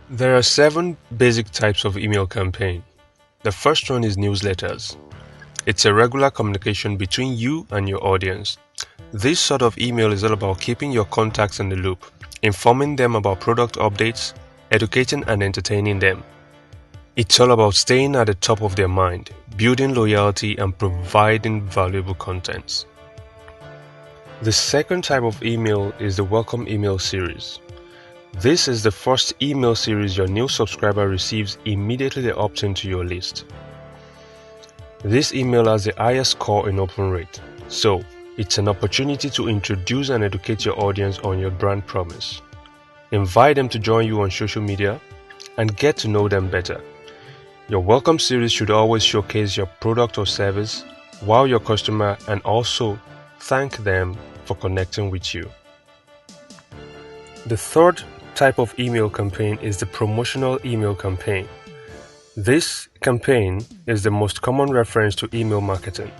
There are 7 basic types of email campaign. The first one is newsletters. It's a regular communication between you and your audience. This sort of email is all about keeping your contacts in the loop, informing them about product updates, educating and entertaining them. It's all about staying at the top of their mind, building loyalty and providing valuable contents. The second type of email is the welcome email series. This is the first email series your new subscriber receives immediately they opt into your list. This email has the highest score in open rate, so it's an opportunity to introduce and educate your audience on your brand promise. Invite them to join you on social media and get to know them better. Your welcome series should always showcase your product or service, wow your customer, and also thank them for connecting with you. The third type of email campaign is the promotional email campaign. This campaign is the most common reference to email marketing.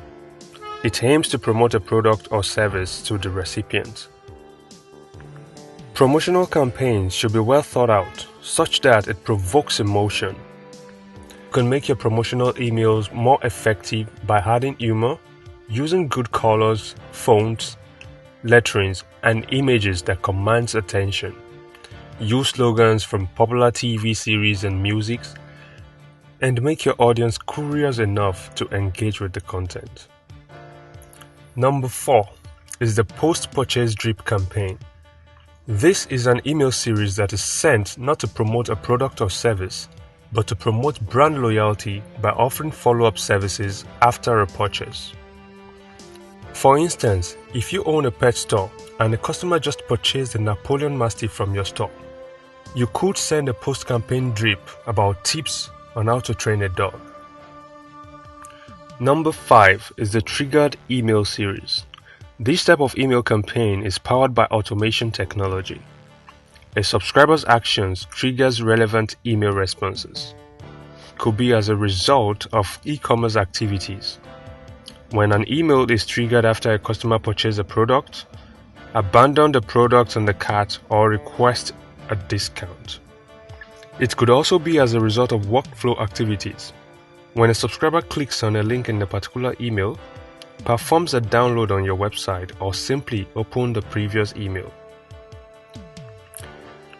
It aims to promote a product or service to the recipient. Promotional campaigns should be well thought out, such that it provokes emotion. You can make your promotional emails more effective by adding humor, using good colors, fonts, letterings, and images that commands attention. Use slogans from popular TV series and music, and make your audience curious enough to engage with the content. Number 4 is the post-purchase drip campaign. This is an email series that is sent not to promote a product or service, but to promote brand loyalty by offering follow-up services after a purchase. For instance, if you own a pet store and a customer just purchased a Napoleon Mastiff from your store, you could send a post-campaign drip about tips on how to train a dog. Number 5 is the triggered email series. This type of email campaign is powered by automation technology. A subscriber's actions triggers relevant email responses. Could be as a result of e-commerce activities. When an email is triggered after a customer purchases a product, abandon the product on the cart or request a discount. It could also be as a result of workflow activities. When a subscriber clicks on a link in a particular email, performs a download on your website, or simply opens the previous email.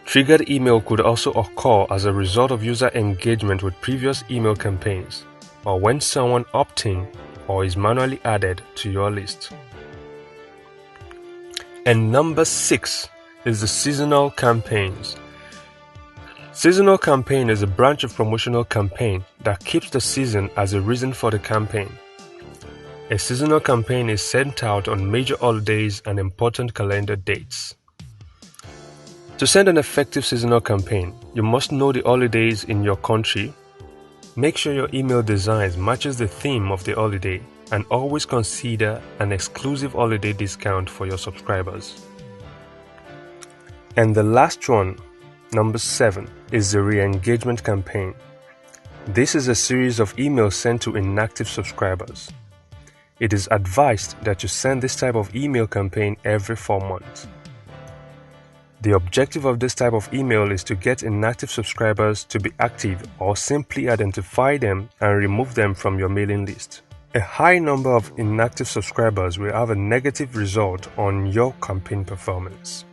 Triggered email could also occur as a result of user engagement with previous email campaigns, or when someone opts in or is manually added to your list. And number 6 is the seasonal campaigns. Seasonal campaign is a branch of promotional campaign that keeps the season as a reason for the campaign. A seasonal campaign is sent out on major holidays and important calendar dates. To send an effective seasonal campaign, you must know the holidays in your country. Make sure your email design matches the theme of the holiday, and always consider an exclusive holiday discount for your subscribers. And the last one, number 7, is the Reengagement Campaign. This is a series of emails sent to inactive subscribers. It is advised that you send this type of email campaign every 4 months. The objective of this type of email is to get inactive subscribers to be active, or simply identify them and remove them from your mailing list. A high number of inactive subscribers will have a negative result on your campaign performance.